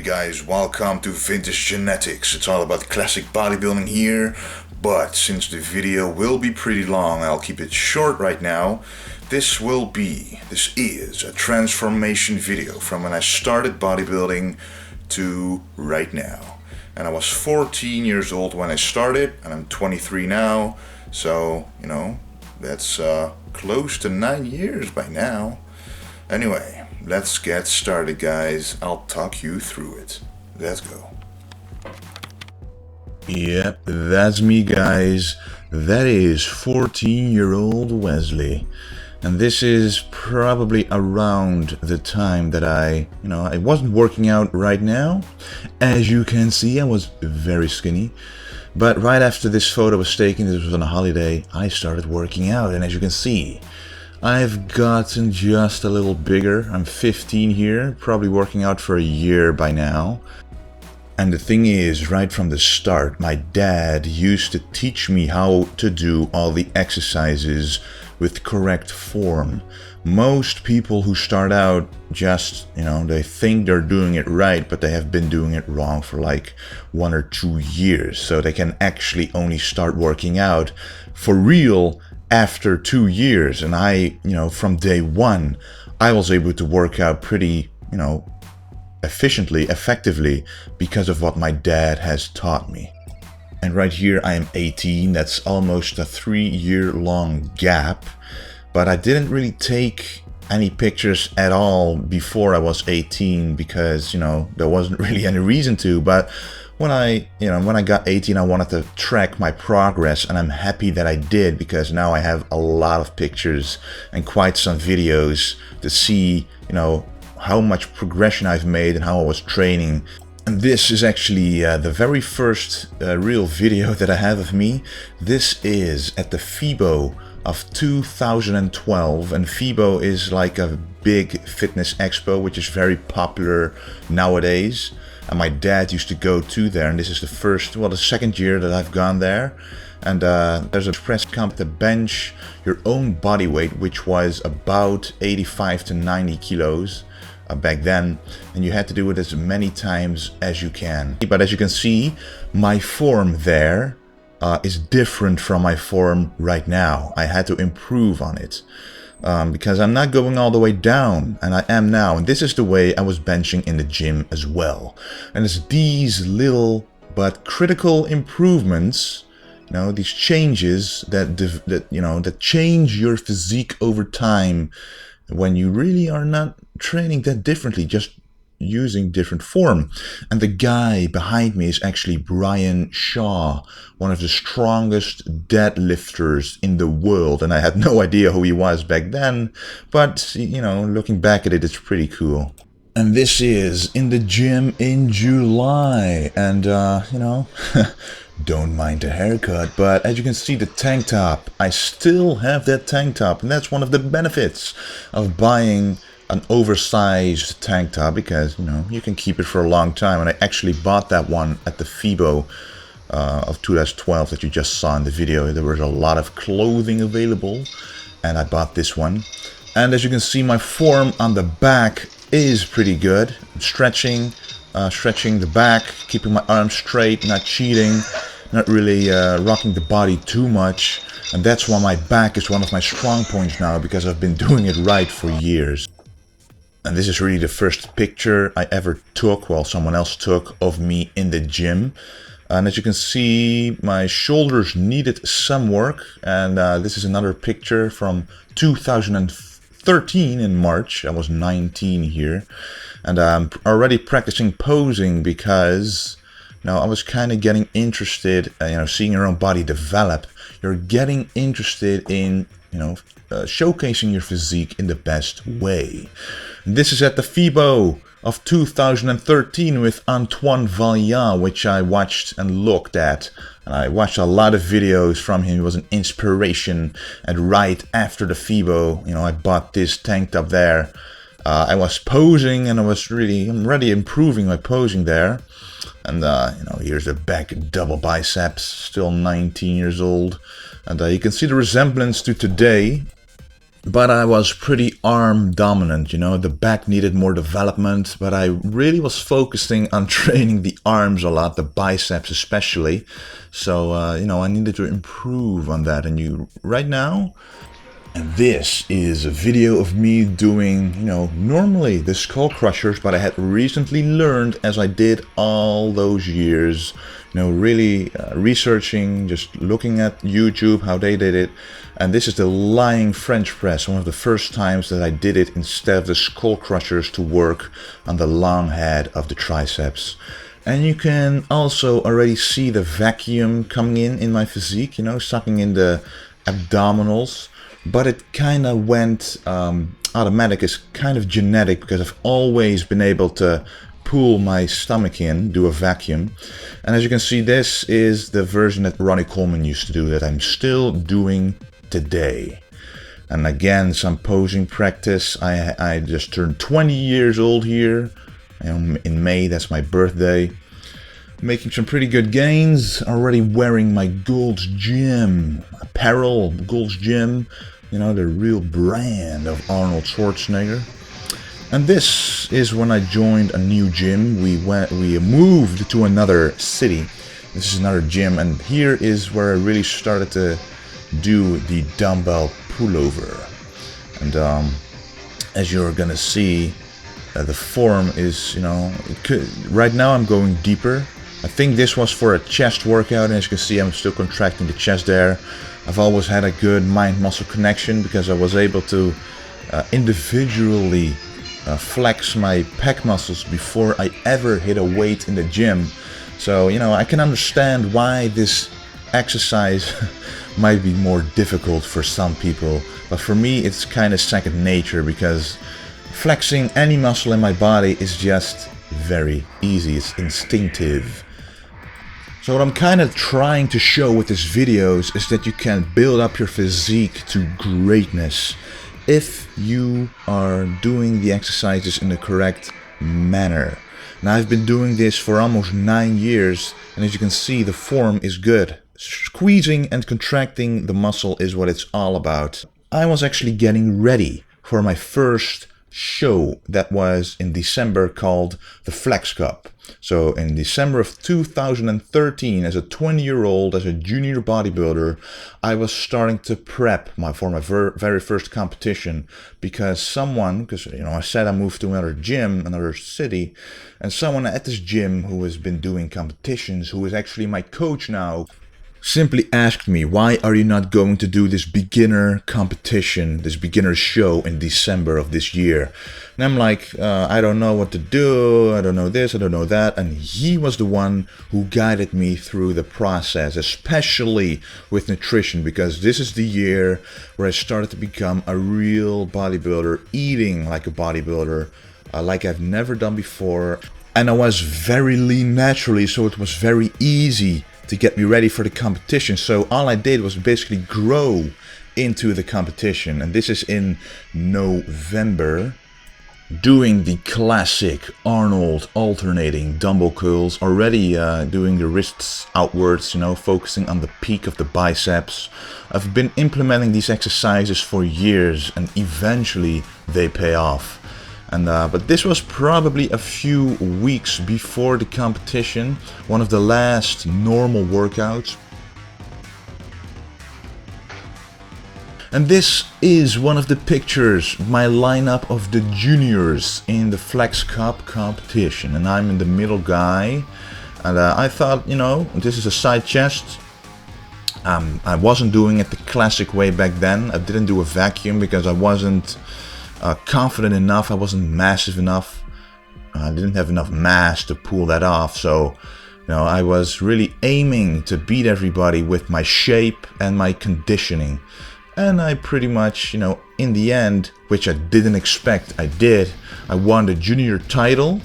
guys, welcome to Vintage Genetics. It's all about classic bodybuilding here, but since the video will be pretty long, I'll keep it short right now. This is a transformation video from when I started bodybuilding to right now. And I was 14 years old when I started, and I'm 23 now, so, you know, that's close to 9 years by now. Anyway, let's get started, guys. I'll talk you through it. Let's go. Yep, that's me, guys. That is 14-year-old Wesley. And this is probably around the time that I wasn't working out right now. As you can see, I was very skinny. But right after this photo was taken, this was on a holiday, I started working out. And as you can see, I've gotten just a little bigger. I'm 15 here, probably working out for a year by now. And the thing is, right from the start, my dad used to teach me how to do all the exercises with correct form. Most people who start out just, they think they're doing it right, but they have been doing it wrong for like 1 or 2 years. So they can actually only start working out for real after 2 years. And I, from day one, I was able to work out pretty, efficiently, effectively, because of what my dad has taught me. And right here I am 18, that's almost a 3-year-long gap. But I didn't really take any pictures at all before I was 18 because, there wasn't really any reason to. But when I got 18, I wanted to track my progress, and I'm happy that I did, because now I have a lot of pictures and quite some videos to see, how much progression I've made and how I was training. And this is actually the very first real video that I have of me. This is at the FIBO of 2012, and FIBO is like a big fitness expo which is very popular nowadays. And my dad used to go to there, and this is the second year that I've gone there. And there's a press comp to bench your own body weight, which was about 85 to 90 kilos back then, and you had to do it as many times as you can. But as you can see, my form there is different from my form right now. I had to improve on it. Because I'm not going all the way down, and I am now. And this is the way I was benching in the gym as well. And it's these little but critical improvements, these changes that change your physique over time when you really are not training that differently, just using different form. And the guy behind me is actually Brian Shaw, one of the strongest deadlifters in the world, and I had no idea who he was back then, but looking back at it, it's pretty cool. And this is in the gym in July, and don't mind the haircut, but as you can see, the tank top, I still have that tank top, and that's one of the benefits of buying an oversized tank top, because you can keep it for a long time. And I actually bought that one at the FIBO of 2012 that you just saw in the video. There was a lot of clothing available, and I bought this one. And as you can see, my form on the back is pretty good. I'm stretching the back, keeping my arms straight, not cheating, not really rocking the body too much. And that's why my back is one of my strong points now, because I've been doing it right for years. And this is really the first picture I ever took, well, someone else took, of me in the gym. And as you can see, my shoulders needed some work. And this is another picture from 2013 in March. I was 19 here. And I'm already practicing posing because I was kind of getting interested, seeing your own body develop. You're getting interested in, showcasing your physique in the best way. This is at the FIBO of 2013 with Antoine Vaillant, which I watched and looked at. And I watched a lot of videos from him. He was an inspiration. And right after the FIBO, I bought this tank top there. I was posing, and I'm really improving my posing there. And here's the back double biceps, still 19 years old. And you can see the resemblance to today. but I was pretty arm dominant, you know. The back needed more development, but I really was focusing on training the arms a lot, the biceps especially. So, you know, I needed to improve on that. And right now, and this is a video of me doing, you know, normally the skull crushers, but I had recently learned, as I did all those years, you know, really researching, just looking at YouTube, how they did it. And this is the lying French press, one of the first times that I did it instead of the skull crushers to work on the long head of the triceps. And you can also already see the vacuum coming in my physique, you know, sucking in the abdominals. But it kind of went automatic. It's kind of genetic because I've always been able to pull my stomach in, do a vacuum. And as you can see, this is the version that Ronnie Coleman used to do that I'm still doing today. And again, some posing practice. I just turned 20 years old here. In May, that's my birthday. Making some pretty good gains. Already wearing my Gold's Gym apparel, Gold's Gym. You know, the real brand of Arnold Schwarzenegger. And this is when I joined a new gym. We moved to another city. This is another gym, and here is where I really started to do the dumbbell pullover. And as you're gonna see, the form is, you know, right now I'm going deeper. I think this was for a chest workout, and as you can see, I'm still contracting the chest there. I've always had a good mind-muscle connection because I was able to individually flex my pec muscles before I ever hit a weight in the gym. So, you know, I can understand why this exercise might be more difficult for some people, but for me it's kind of second nature because flexing any muscle in my body is just very easy. It's instinctive. So what I'm kind of trying to show with these videos is that you can build up your physique to greatness if you are doing the exercises in the correct manner. Now, I've been doing this for almost 9 years, and as you can see, the form is good. Squeezing and contracting the muscle is what it's all about. I was actually getting ready for my first show that was in December called the Flex Cup. So in December of 2013, as a 20-year-old, as a junior bodybuilder, I was starting to prep for my very first competition because you know, I said I moved to another gym, another city, and someone at this gym who has been doing competitions, who is actually my coach now, simply asked me, why are you not going to do this beginner competition, this beginner show in December of this year? And I'm like, I don't know what to do, I don't know this, I don't know that. And he was the one who guided me through the process, especially with nutrition, because this is the year where I started to become a real bodybuilder, eating like a bodybuilder, like I've never done before. And I was very lean naturally, so it was very easy to get me ready for the competition. So all I did was basically grow into the competition. And this is in November, doing the classic Arnold alternating dumbbell curls, already doing the wrists outwards, you know, focusing on the peak of the biceps. I've been implementing these exercises for years, and eventually they pay off. And but this was probably a few weeks before the competition, one of the last normal workouts. And this is one of the pictures, my lineup of the juniors in the Flex Cup competition. And I'm in the middle guy. And I thought, you know, this is a side chest. I wasn't doing it the classic way back then. I didn't do a vacuum because I wasn't confident enough, I wasn't massive enough, I didn't have enough mass to pull that off. So, you know, I was really aiming to beat everybody with my shape and my conditioning. And I pretty much, you know, in the end, which I didn't expect, I did. I won the junior title.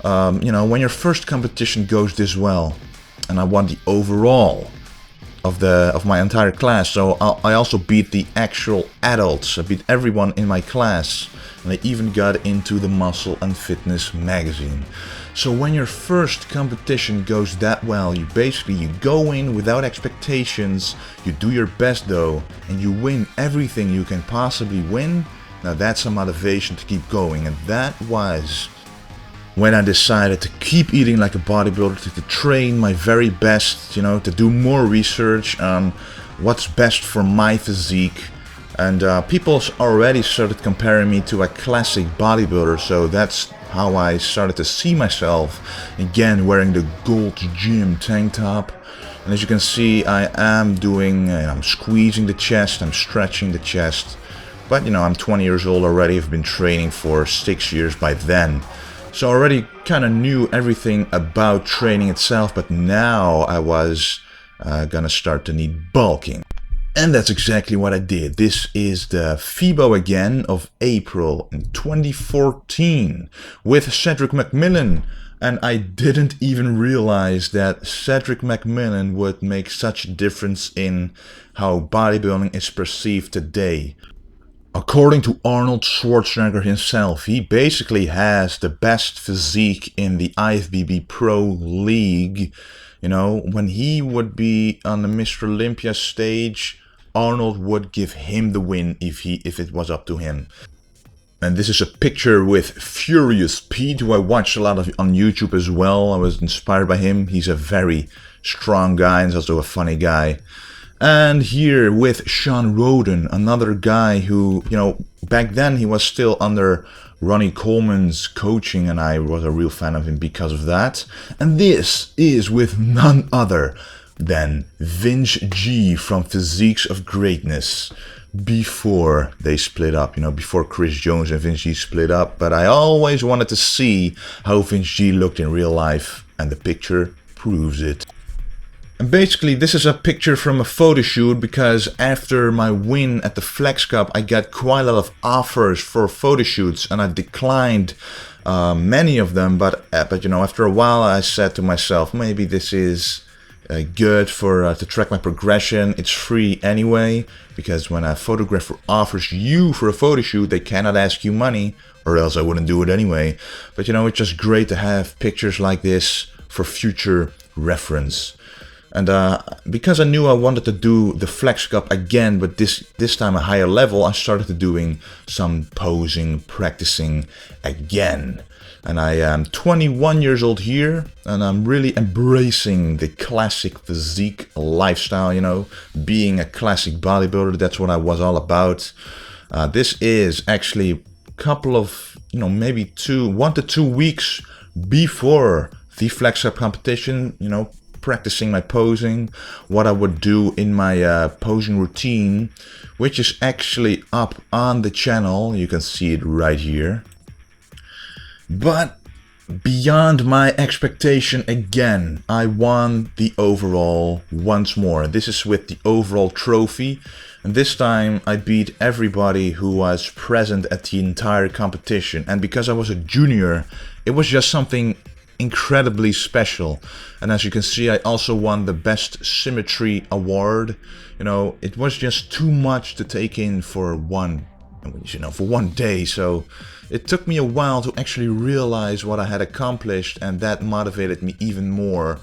You know, when your first competition goes this well, and I won the overall of my entire class. So I also beat the actual adults. I beat everyone in my class, and I even got into the Muscle and Fitness magazine. So when your first competition goes that well, you go in without expectations, you do your best though, and you win everything you can possibly win. Now that's a motivation to keep going, and that was when I decided to keep eating like a bodybuilder, to train my very best, you know, to do more research on what's best for my physique. And people already started comparing me to a classic bodybuilder, so that's how I started to see myself again, wearing the gold gym tank top. And as you can see, I am doing, I'm squeezing the chest, I'm stretching the chest. But you know, I'm 20 years old already, I've been training for 6 years by then. So I already kind of knew everything about training itself, but now I was gonna start to need bulking. And that's exactly what I did. This is the FIBO again of April in 2014 with Cedric McMillan. And I didn't even realize that Cedric McMillan would make such a difference in how bodybuilding is perceived today. According to Arnold Schwarzenegger himself, he basically has the best physique in the IFBB Pro League. You know, when he would be on the Mr. Olympia stage, Arnold would give him the win if it was up to him. And this is a picture with Furious Pete, who I watched a lot of on YouTube as well. I was inspired by him. He's a very strong guy and he's also a funny guy. And here with Sean Roden, another guy who, you know, back then he was still under Ronnie Coleman's coaching, and I was a real fan of him because of that. And this is with none other than Vince G from Physiques of Greatness, before they split up, you know, before Chris Jones and Vince G split up. But I always wanted to see how Vince G looked in real life, and the picture proves it. And basically this is a picture from a photo shoot, because after my win at the Flex Cup I got quite a lot of offers for photo shoots, and I declined many of them, but you know, after a while I said to myself, maybe this is good for to track my progression. It's free anyway, because when a photographer offers you for a photo shoot, they cannot ask you money, or else I wouldn't do it anyway. But you know, it's just great to have pictures like this for future reference. And because I knew I wanted to do the Flex Cup again, but this time a higher level, I started doing some posing, practicing again. And I am 21 years old here, and I'm really embracing the classic physique lifestyle, you know, being a classic bodybuilder. That's what I was all about. This is actually a couple of, you know, maybe 1 to 2 weeks before the Flex Cup competition, you know, practicing my posing, what I would do in my posing routine, which is actually up on the channel. You can see it right here. But beyond my expectation again, I won the overall once more. This is with the overall trophy, and this time I beat everybody who was present at the entire competition. And because I was a junior, it was just something incredibly special. And as you can see, I also won the Best Symmetry Award. You know, it was just too much to take in for one day, so it took me a while to actually realize what I had accomplished, and that motivated me even more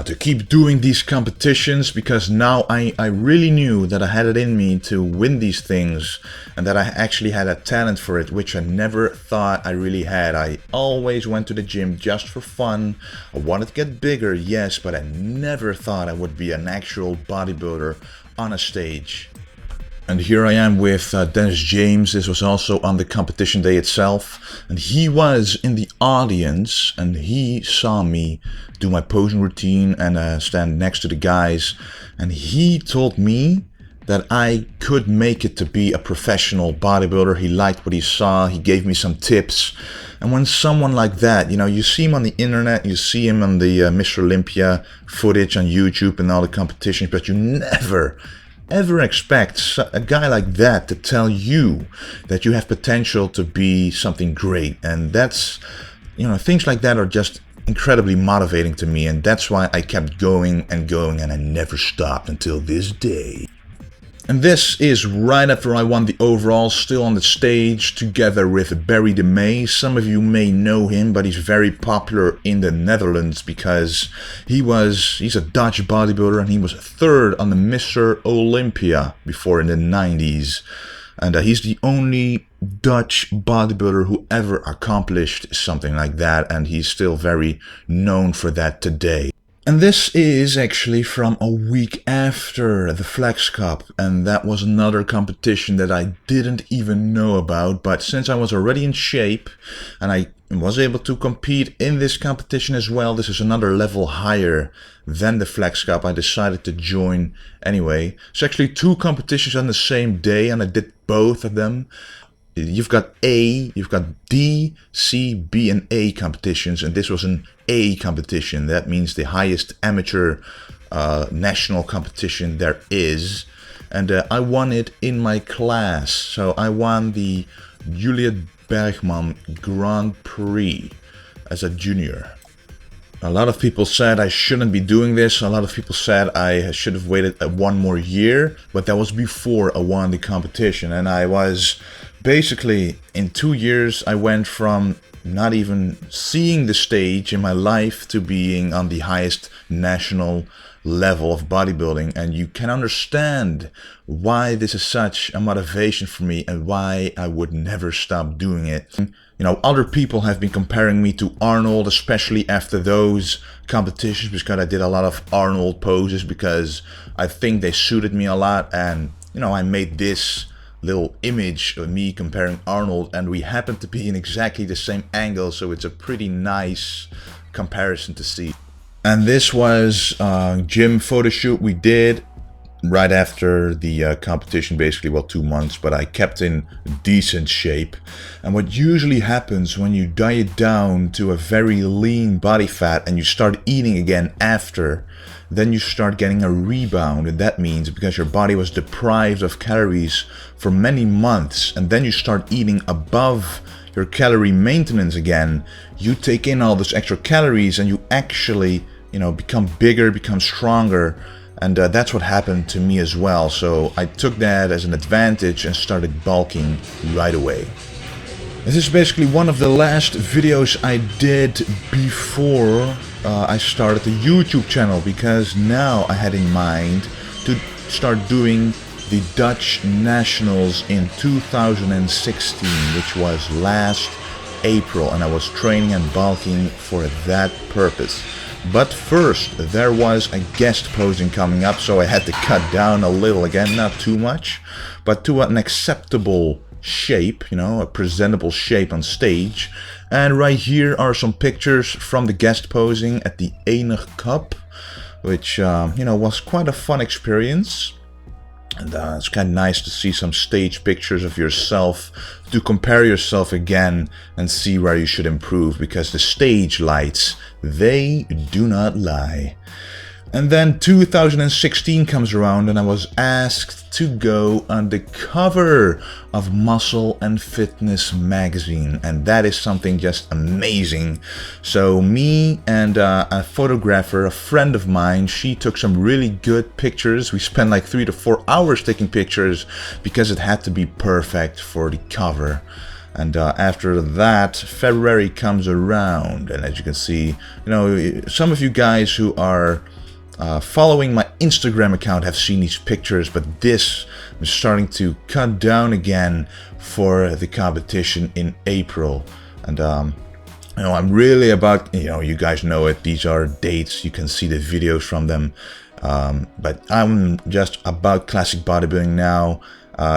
to keep doing these competitions, because now I really knew that I had it in me to win these things, and that I actually had a talent for it, which I never thought I really had. I always went to the gym just for fun. I wanted to get bigger, yes, but I never thought I would be an actual bodybuilder on a stage. And here I am with Dennis James. This was also on the competition day itself. And he was in the audience, and he saw me do my posing routine and stand next to the guys. And he told me that I could make it to be a professional bodybuilder. He liked what he saw. He gave me some tips. And when someone like that, you know, you see him on the internet, you see him on the Mr. Olympia footage on YouTube and all the competitions, but you never ever expect a guy like that to tell you that you have potential to be something great. And that's, you know, things like that are just incredibly motivating to me, and that's why I kept going and going, and I never stopped until this day. And this is right after I won the overall, still on the stage together with Barry de May. Some of you may know him, but he's very popular in the Netherlands because he's a Dutch bodybuilder and he was third on the Mr. Olympia before in the 90s. And he's the only Dutch bodybuilder who ever accomplished something like that, and he's still very known for that today. And this is actually from a week after the Flex Cup, and that was another competition that I didn't even know about, but since I was already in shape and I was able to compete in this competition as well, this is another level higher than the Flex Cup, I decided to join anyway. It's actually two competitions on the same day and I did both of them. You've got A, you've got D, C, B and A competitions, and this was an A competition. That means the highest amateur national competition there is. And I won it in my class. So I won the Juliet Bergman Grand Prix as a junior. A lot of people said I shouldn't be doing this. A lot of people said I should have waited one more year, but that was before I won the competition. And I was basically, in 2 years, I went from not even seeing the stage in my life to being on the highest national level of bodybuilding. And you can understand why this is such a motivation for me and why I would never stop doing it. You know, other people have been comparing me to Arnold, especially after those competitions, because I did a lot of Arnold poses because I think they suited me a lot. And, you know, I made this little image of me comparing Arnold, and we happen to be in exactly the same angle, so it's a pretty nice comparison to see. And this was a gym photo shoot we did right after the competition, basically, well, 2 months, but I kept in decent shape. And what usually happens when you diet down to a very lean body fat and you start eating again after, then you start getting a rebound. And that means because your body was deprived of calories for many months, and then you start eating above your calorie maintenance again, you take in all those extra calories and you actually, you know, become bigger, become stronger. And that's what happened to me as well. So I took that as an advantage and started bulking right away. This is basically one of the last videos I did before I started the YouTube channel, because now I had in mind to start doing the Dutch Nationals in 2016, which was last April, and I was training and bulking for that purpose. But first, there was a guest posing coming up, so I had to cut down a little again, not too much, but to an acceptable shape, you know, a presentable shape on stage. And right here are some pictures from the guest posing at the Enig Cup, which, you know, was quite a fun experience. And it's kind of nice to see some stage pictures of yourself, to compare yourself again and see where you should improve, because the stage lights, they do not lie. And then 2016 comes around and I was asked to go on the cover of Muscle and Fitness magazine, and that is something just amazing. So me and a photographer, a friend of mine, she took some really good pictures. We spent like 3 to 4 hours taking pictures because it had to be perfect for the cover. And after that, February comes around, and as you can see, you know, some of you guys who are following my Instagram account have seen these pictures, but this I'm starting to cut down again for the competition in April. And you know, I'm really about, you know, you guys know it, these are dates, you can see the videos from them, but I'm just about classic bodybuilding now.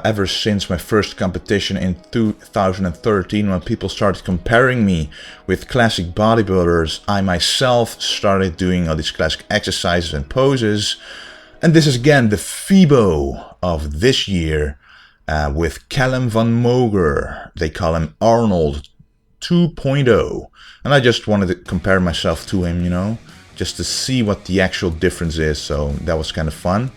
Ever since my first competition in 2013, when people started comparing me with classic bodybuilders, I myself started doing all these classic exercises and poses. And this is again the FIBO of this year with Callum van Moger. They call him Arnold 2.0. And I just wanted to compare myself to him, you know, just to see what the actual difference is. So that was kind of fun.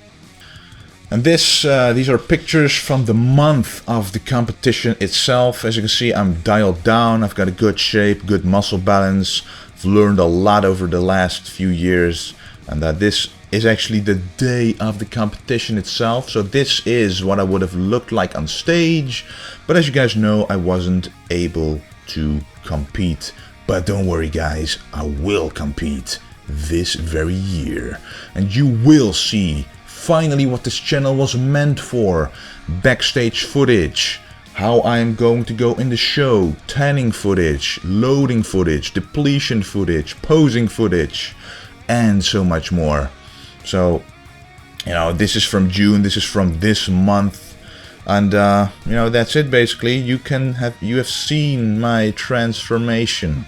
And these are pictures from the month of the competition itself. As you can see, I'm dialed down, I've got a good shape, good muscle balance. I've learned a lot over the last few years. And this is actually the day of the competition itself. So this is what I would have looked like on stage. But as you guys know, I wasn't able to compete. But don't worry guys, I will compete this very year. And you will see finally what this channel was meant for. Backstage footage, how I'm going to go in the show, tanning footage, loading footage, depletion footage, posing footage, and so much more. So, you know, this is from June, this is from this month. And you know, that's it basically. You have seen my transformation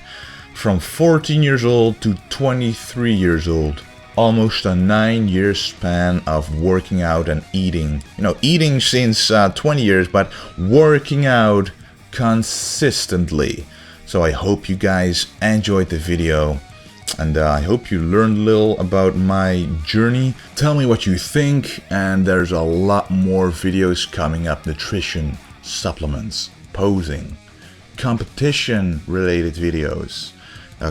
from 14 years old to 23 years old. Almost a 9-year span of working out and eating. You know, eating since 20 years, but working out consistently. So I hope you guys enjoyed the video. And I hope you learned a little about my journey. Tell me what you think, and there's a lot more videos coming up. Nutrition, supplements, posing, competition related videos.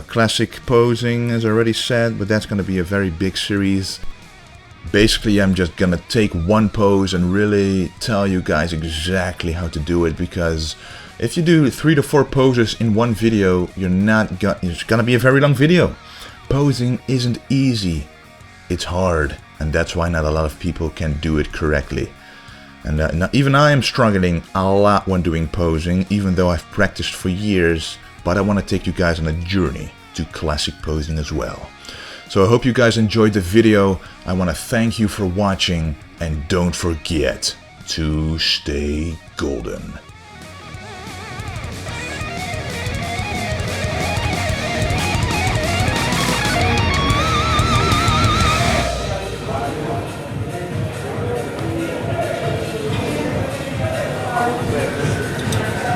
Classic posing, as I already said, but that's going to be a very big series. Basically, I'm just going to take one pose and really tell you guys exactly how to do it, because if you do 3 to 4 poses in one video, it's going to be a very long video. Posing isn't easy, it's hard, and that's why not a lot of people can do it correctly. And even I am struggling a lot when doing posing, even though I've practiced for years, but I want to take you guys on a journey to classic posing as well. So I hope you guys enjoyed the video. I want to thank you for watching, and don't forget to stay golden.